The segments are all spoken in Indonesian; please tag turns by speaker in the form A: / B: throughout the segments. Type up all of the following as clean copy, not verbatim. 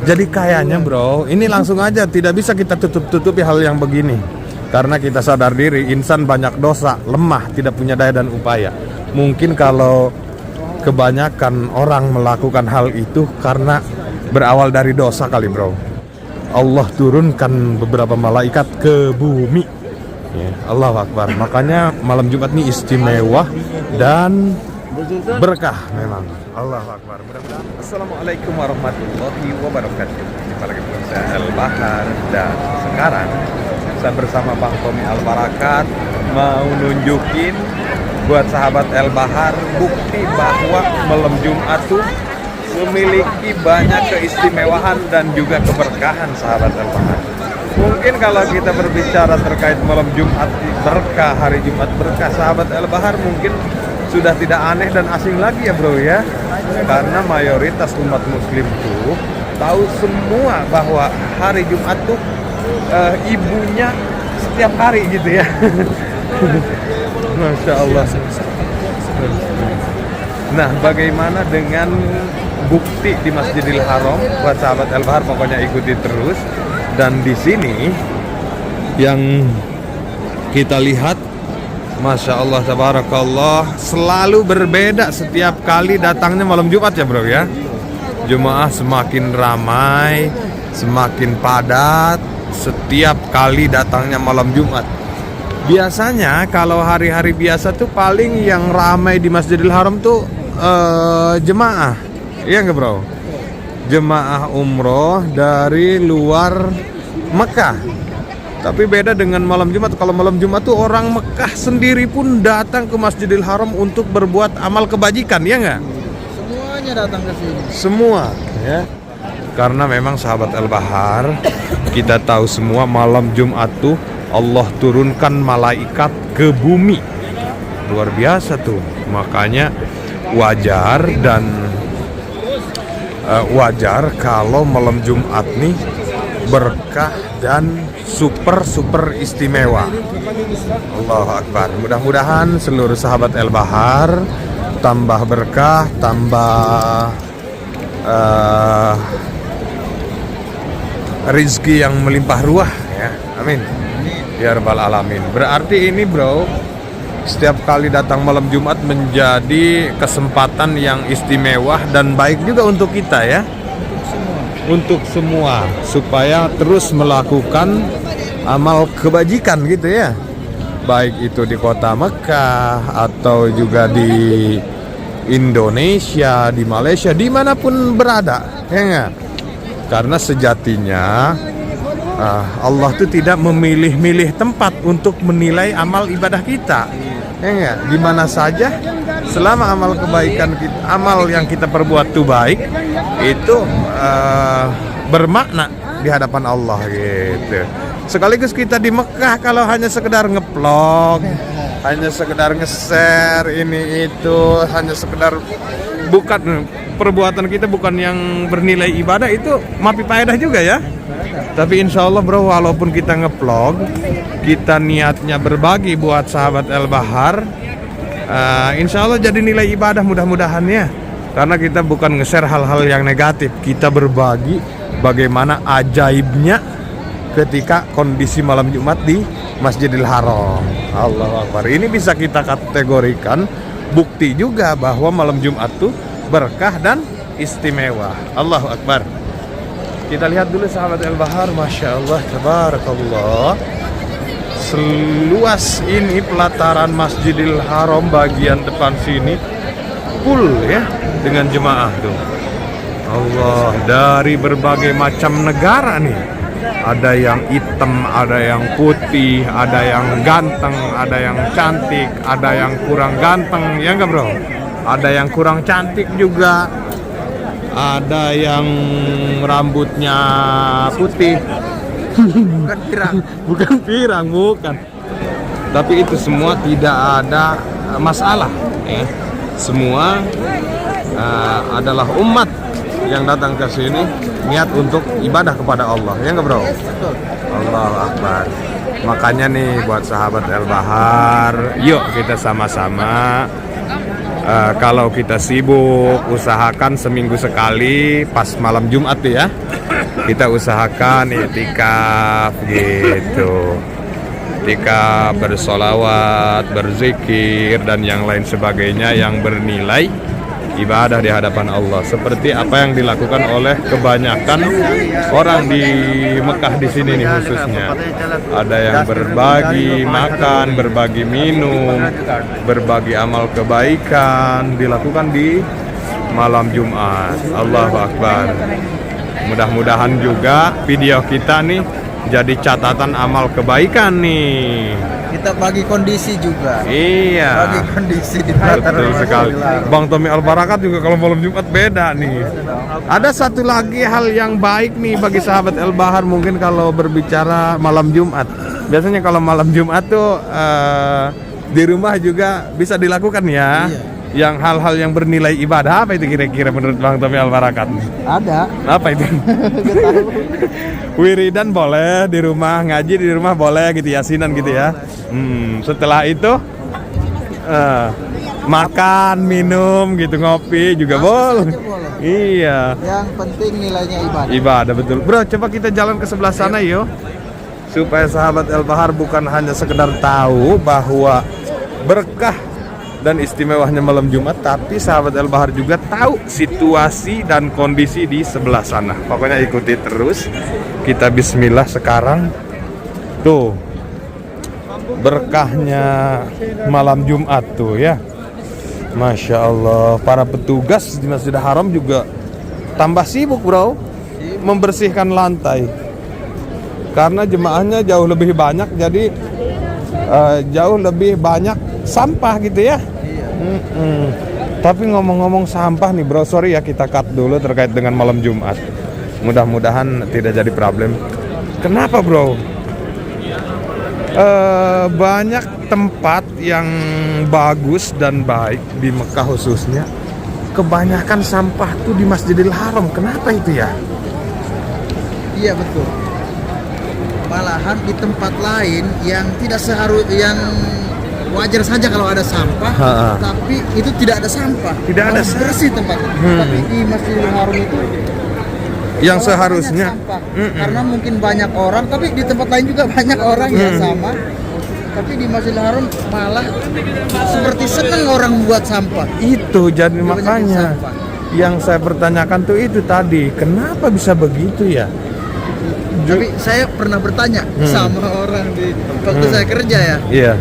A: Jadi kayaknya bro, ini langsung aja tidak bisa kita tutup-tutupi hal yang begini. Karena kita sadar diri, insan banyak dosa, lemah, tidak punya daya dan upaya. Mungkin kalau kebanyakan orang melakukan hal itu karena berawal dari dosa kali bro. Allah turunkan beberapa malaikat ke bumi. Ya, Allahu Akbar. Makanya malam Jumat ini istimewa dan berkah memang. Allahu Akbar. Assalamualaikum warahmatullahi wabarakatuh. Jumpa lagi dengan saya El Bahar, dan sekarang saya bersama Bang Tommy Al-Barakat mau nunjukin buat sahabat El Bahar bukti bahwa malam Jumat tuh memiliki banyak keistimewaan dan juga keberkahan sahabat El Bahar. Mungkin kalau kita berbicara terkait malam Jumat berkah, hari Jumat berkah, sahabat El Bahar mungkin sudah tidak aneh dan asing lagi ya bro ya. Karena mayoritas umat muslim tuh tahu semua bahwa hari Jumat tuh ibunya setiap hari gitu ya. Masya Allah. Nah, bagaimana dengan bukti di Masjidil Haram? Buat sahabat El Bahar pokoknya ikuti terus. Dan di sini yang kita lihat, Masya Allah, tabarakallah, selalu berbeda setiap kali datangnya malam Jumat ya bro ya. Jemaah semakin ramai, semakin padat setiap kali datangnya malam Jumat. Biasanya kalau hari-hari biasa tuh paling yang ramai di Masjidil Haram tuh jemaah, iya nggak bro? Jemaah umroh dari luar Mekah. Tapi beda dengan malam Jumat. Kalau malam Jumat tuh orang Mekah sendiri pun datang ke Masjidil Haram untuk berbuat amal kebajikan, ya nggak?
B: Semuanya datang ke sini.
A: Semua, ya. Karena memang sahabat El Bahar, kita tahu semua malam Jumat tuh Allah turunkan malaikat ke bumi. Luar biasa tuh. Makanya wajar dan wajar kalau malam Jumat nih berkah dan super istimewa. Allahu Akbar. Mudah-mudahan seluruh sahabat El Bahar tambah berkah, tambah rizki yang melimpah ruah ya. Amin. Ya Rabbal Alamin. Berarti ini bro, setiap kali datang malam Jumat menjadi kesempatan yang istimewa dan baik juga untuk kita ya. Untuk semua supaya terus melakukan amal kebajikan gitu ya. Baik itu di kota Mekah atau juga di Indonesia, di Malaysia, dimanapun berada ya enggak? Karena sejatinya Allah tuh tidak memilih-milih tempat untuk menilai amal ibadah kita ya enggak? Dimana saja selama amal kebaikan kita, amal yang kita perbuat tuh baik, itu bermakna di hadapan Allah gitu. Sekaligus kita di Mekah kalau hanya sekedar ngeplog, hanya sekedar nge-share ini itu, hanya sekedar bukan perbuatan kita bukan yang bernilai ibadah, itu mapi faedah juga ya. Tapi insya Allah bro, walaupun kita ngeplog, kita niatnya berbagi buat sahabat El Bahar, insya Allah jadi nilai ibadah mudah-mudahan ya. Karena kita bukan nge-share hal-hal yang negatif, kita berbagi bagaimana ajaibnya ketika kondisi malam Jumat di Masjidil Haram. Allahu Akbar. Ini bisa kita kategorikan bukti juga bahwa malam Jumat tuh berkah dan istimewa. Allahu Akbar. Kita lihat dulu sahabat El Bahar, Masya Allah, tabarakallah. Seluas ini pelataran Masjidil Haram bagian depan sini full ya dengan jemaah tuh. Allah, dari berbagai macam negara nih. Ada yang hitam, ada yang putih, ada yang ganteng, ada yang cantik, ada yang kurang ganteng, ya enggak bro? Ada yang kurang cantik juga. Ada yang rambutnya putih. Bukan pirang. Bukan pirang, bukan. Tapi itu semua tidak ada masalah ya. Semua adalah umat yang datang ke sini niat untuk ibadah kepada Allah, ya enggak bro? Allahu Akbar. Makanya nih buat sahabat El Bahar, yuk kita sama-sama kalau kita sibuk usahakan seminggu sekali pas malam Jumat ya, kita usahakan i'tikaf gitu. Ketika bersolawat, berzikir, dan yang lain sebagainya yang bernilai ibadah di hadapan Allah, seperti apa yang dilakukan oleh kebanyakan orang di Mekah di sini nih khususnya. Ada yang berbagi makan, berbagi minum, berbagi amal kebaikan dilakukan di malam Jumat. Allahu Akbar. Mudah-mudahan juga video kita nih jadi catatan amal kebaikan nih.
B: Kita bagi kondisi juga.
A: Iya.
B: Bagi kondisi di
A: Betul sekali. Bang Tommy Al-Barakat juga kalau malam Jumat beda nih. Ada satu lagi hal yang baik nih bagi sahabat El Bahar mungkin kalau berbicara malam Jumat. Biasanya kalau malam Jumat tuh di rumah juga bisa dilakukan ya.
B: Iya.
A: Yang hal-hal yang bernilai ibadah apa itu kira-kira menurut Bang Tommy Al-Barakat?
B: Ada.
A: Apa itu? Wiridan boleh di rumah, ngaji di rumah boleh gitu, yasinan gitu ya. Setelah itu makan, minum gitu, ngopi juga boleh. Iya.
B: Yang penting nilainya ibadah.
A: Ibadah betul. Bro, coba kita jalan ke sebelah sana yuk. Supaya sahabat El Bahar bukan hanya sekedar tahu bahwa berkah dan istimewanya malam Jumat, tapi sahabat El Bahar juga tahu situasi dan kondisi di sebelah sana. Pokoknya ikuti terus. Kita bismillah sekarang. Tuh berkahnya malam Jumat tuh ya. Masya Allah, para petugas di Masjidil Haram juga tambah sibuk bro, membersihkan lantai. Karena jemaahnya jauh lebih banyak, jadi jauh lebih banyak sampah gitu ya. Tapi ngomong-ngomong sampah nih bro, sorry ya kita cut dulu terkait dengan malam Jumat. Mudah-mudahan tidak jadi problem. Kenapa bro? Banyak tempat yang bagus dan baik di Mekah khususnya. Kebanyakan sampah tuh di Masjidil Haram. Kenapa itu ya?
B: Iya betul. Malahan di tempat lain yang tidak yang wajar saja kalau ada sampah, tapi itu tidak ada sampah.
A: Tidak ada
B: bersih tempatnya. Tapi di Masjidil Haram itu
A: yang seharusnya
B: karena mungkin banyak orang, tapi di tempat lain juga banyak orang yang sama. Tapi di Masjidil Haram malah seperti senang orang buat sampah.
A: Itu jadi makanya yang saya pertanyakan tuh itu tadi, kenapa bisa begitu ya?
B: Tapi saya pernah bertanya sama orang di waktu saya kerja ya.
A: Iya.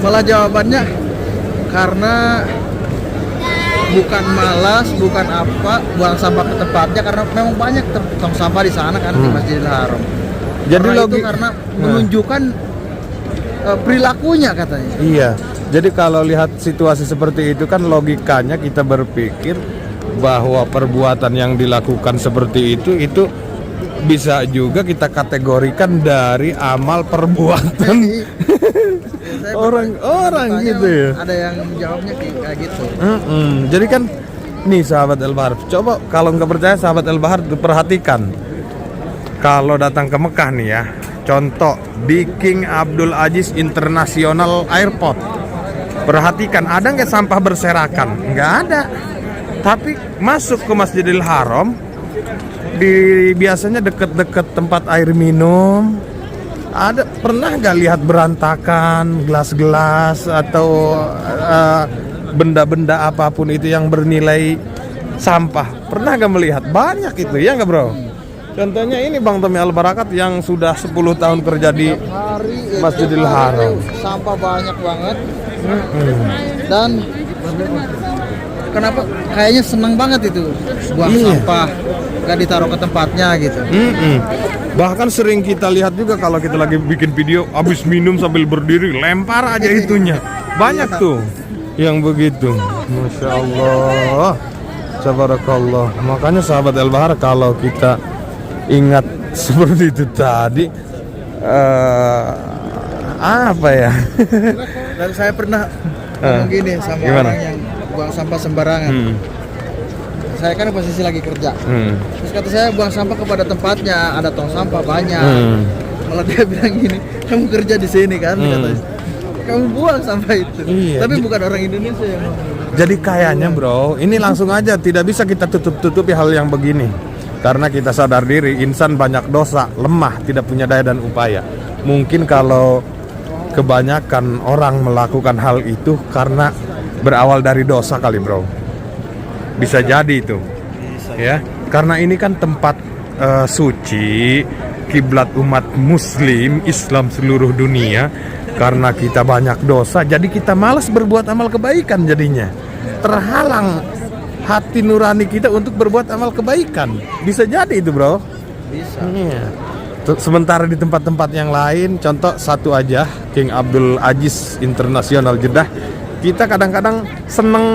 B: Malah jawabannya karena bukan malas, bukan apa, buang sampah ke tempatnya, karena memang banyak tong sampah di sana kan di Masjidil Haram.
A: Jadi
B: itu karena menunjukkan perilakunya katanya.
A: Iya. Jadi kalau lihat situasi seperti itu kan logikanya kita berpikir bahwa perbuatan yang dilakukan seperti itu bisa juga kita kategorikan dari amal perbuatan orang gitu ya.
B: Ada yang jawabnya kayak gitu.
A: Jadi kan nih sahabat El Bahar, coba kalau nggak percaya sahabat El Bahar perhatikan. Kalau datang ke Mekah nih ya, contoh di King Abdul Aziz International Airport, perhatikan ada nggak sampah berserakan? Nggak ada. Tapi masuk ke Masjidil Haram, biasanya deket-deket tempat air minum, ada pernah nggak lihat berantakan gelas-gelas atau benda-benda apapun itu yang bernilai sampah? Pernah nggak melihat? Banyak itu ya nggak bro? Contohnya ini Bang Tommy Al-Barakat yang sudah 10 tahun kerja di Masjidil Haram.
B: Sampah banyak banget. Dan kenapa kayaknya senang banget itu buang sampah, nggak ditaruh ke tempatnya gitu.
A: Bahkan sering kita lihat juga kalau kita lagi bikin video habis minum sambil berdiri lempar aja itunya. Banyak tuh yang begitu. Masya Allah, tabarakallah. Makanya sahabat El Bahar, kalau kita ingat seperti itu tadi, apa ya?
B: Dan saya pernah ngomong gini sama orang yang buang sampah sembarangan. Saya kan posisi lagi kerja. Terus kata saya buang sampah kepada tempatnya, ada tong sampah banyak. Malah dia bilang gini, kamu kerja di sini kan? Katanya, kamu buang sampah itu. Iya. Tapi bukan orang Indonesia yang ngomong.
A: Jadi kayaknya bro, ini langsung aja tidak bisa kita tutup-tutupi hal yang begini. Karena kita sadar diri, insan banyak dosa, lemah, tidak punya daya dan upaya. Mungkin kalau kebanyakan orang melakukan hal itu karena berawal dari dosa kali bro. Bisa jadi itu. Ya, karena ini kan tempat suci, kiblat umat muslim, Islam seluruh dunia. Karena kita banyak dosa, jadi kita malas berbuat amal kebaikan jadinya. Terhalang hati nurani kita untuk berbuat amal kebaikan. Bisa jadi itu bro.
B: Bisa.
A: Iya. Sementara di tempat-tempat yang lain, contoh satu aja, King Abdul Aziz Internasional Jeddah, kita kadang-kadang seneng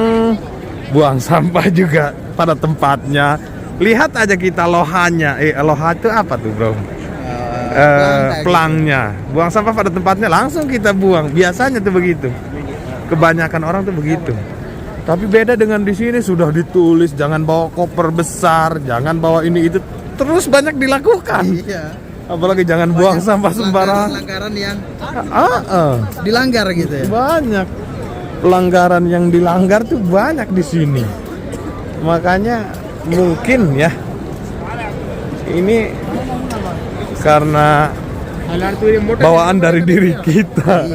A: buang sampah juga pada tempatnya. Lihat aja kita lohanya, loha itu apa tuh bro? Pelangnya, buang sampah pada tempatnya langsung kita buang. Biasanya tuh begitu. Kebanyakan orang tuh begitu. Tapi beda dengan di sini, sudah ditulis jangan bawa koper besar, jangan bawa ini itu, terus banyak dilakukan.
B: Iya.
A: Apalagi jangan buang sampah sembarangan.
B: Pelanggaran yang dilanggar gitu ya.
A: Banyak pelanggaran yang dilanggar tuh banyak di sini. Makanya mungkin ya ini karena bawaan dari diri kita.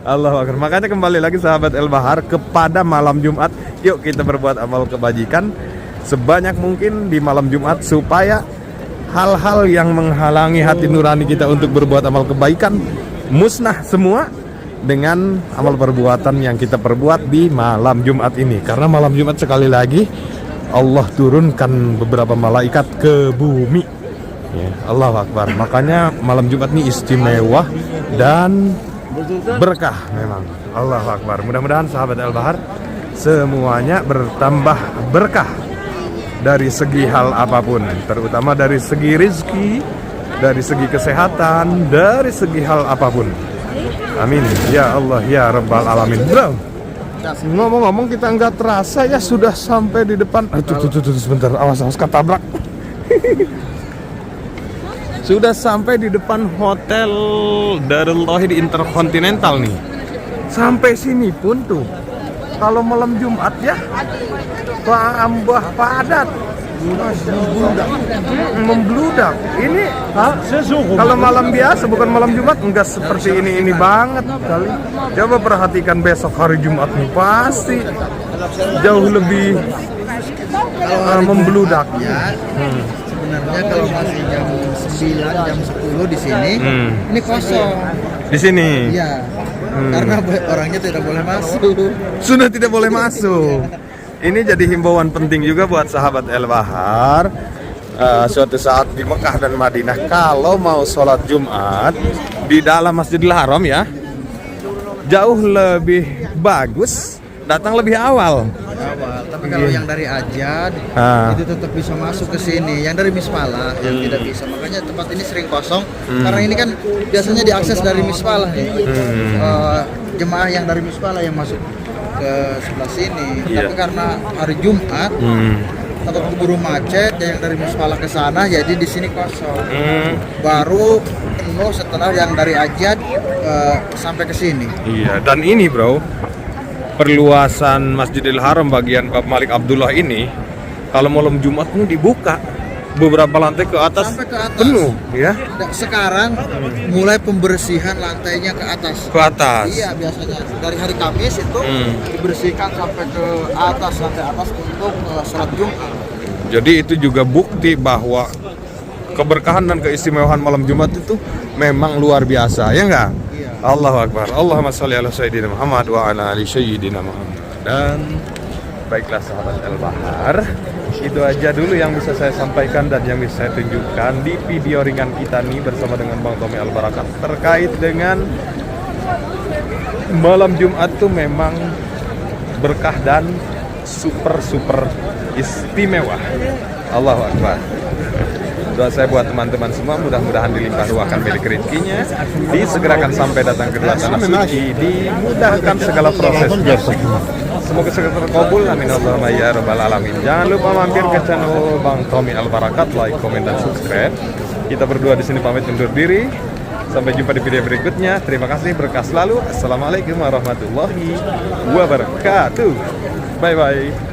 A: Allah Akbar. Makanya kembali lagi sahabat El Bahar kepada malam Jumat, yuk kita berbuat amal kebajikan sebanyak mungkin di malam Jumat supaya hal-hal yang menghalangi hati nurani kita untuk berbuat amal kebaikan musnah semua dengan amal perbuatan yang kita perbuat di malam Jumat ini. Karena malam Jumat sekali lagi Allah turunkan beberapa malaikat ke bumi. Ya, Allah Akbar. Makanya malam Jumat ini istimewa dan berkah memang. Allah Akbar. Mudah-mudahan sahabat El Bahar semuanya bertambah berkah dari segi hal apapun, terutama dari segi rezeki, dari segi kesehatan, dari segi hal apapun. Amin ya Allah ya Rabbal Alamin. Bro, ngomong-ngomong kita nggak terasa ya sudah sampai di depan. Tuh sebentar, awas ketabrak. Sudah sampai di depan Hotel Darul Tauhid Intercontinental nih. Sampai sini pun tuh, kalau malam Jumat ya tambah padat, membludak. Ini kalau malam biasa, bukan malam Jumat, enggak seperti ini banget kali. Coba perhatikan besok hari Jumat nih, pasti jauh lebih membludak.
B: Sebenarnya kalau masih jam 9, jam 10 di sini, ini kosong.
A: Di sini.
B: Iya. Karena orangnya tidak boleh masuk.
A: Sudah tidak boleh masuk. Ini jadi himbauan penting juga buat sahabat El Bahar. Suatu saat di Mekah dan Madinah, kalau mau sholat Jumat di dalam Masjidil Haram ya, jauh lebih bagus datang lebih awal.
B: Tapi kalau yang dari Ajad itu tetap bisa masuk ke sini. Yang dari Mispalah yang tidak bisa. Makanya tempat ini sering kosong karena ini kan biasanya diakses dari Mispalah nih. Jemaah yang dari Mispalah yang masuk ke sebelah sini. Tapi karena hari Jumat atau keburu macet yang dari Mispalah ke sana, jadi di sini kosong. Baru penuh setelah yang dari Ajad sampai ke sini.
A: Iya, dan ini bro, perluasan Masjidil Haram bagian Bab Malik Abdullah ini kalau malam Jumat pun dibuka beberapa lantai ke atas,
B: sampai ke atas
A: penuh ya.
B: Sekarang mulai pembersihan lantainya ke atas.
A: Ke atas.
B: Iya, biasanya dari hari Kamis itu dibersihkan sampai ke atas, lantai atas untuk sholat Jumat.
A: Jadi itu juga bukti bahwa keberkahan dan keistimewaan malam Jumat itu memang luar biasa, ya enggak?
B: Iya.
A: Allahu Akbar. Allahumma sholli ala sayyidina Muhammad wa ala ali sayyidina Muhammad. Dan baiklah sahabat El Bahar, itu aja dulu yang bisa saya sampaikan dan yang bisa saya tunjukkan di video ringan kita nih bersama dengan Bang Tommy Al-Barakat terkait dengan malam Jumat tuh memang berkah dan super istimewa. Allahu Akbar. Doa saya buat teman-teman semua, mudah-mudahan dilimpah ruahkan milik rezekinya, disegerakan sampai datang ke tanah suci, dimudahkan segala prosesnya. Semoga segera terkabul, amin Allahumma ya rabbal alamin. Jangan lupa mampir ke channel Bang Tommy Al-Barakat, like, komen, dan subscribe. Kita berdua di sini pamit undur diri. Sampai jumpa di video berikutnya. Terima kasih, berkah selalu. Assalamualaikum warahmatullahi wabarakatuh. Bye bye.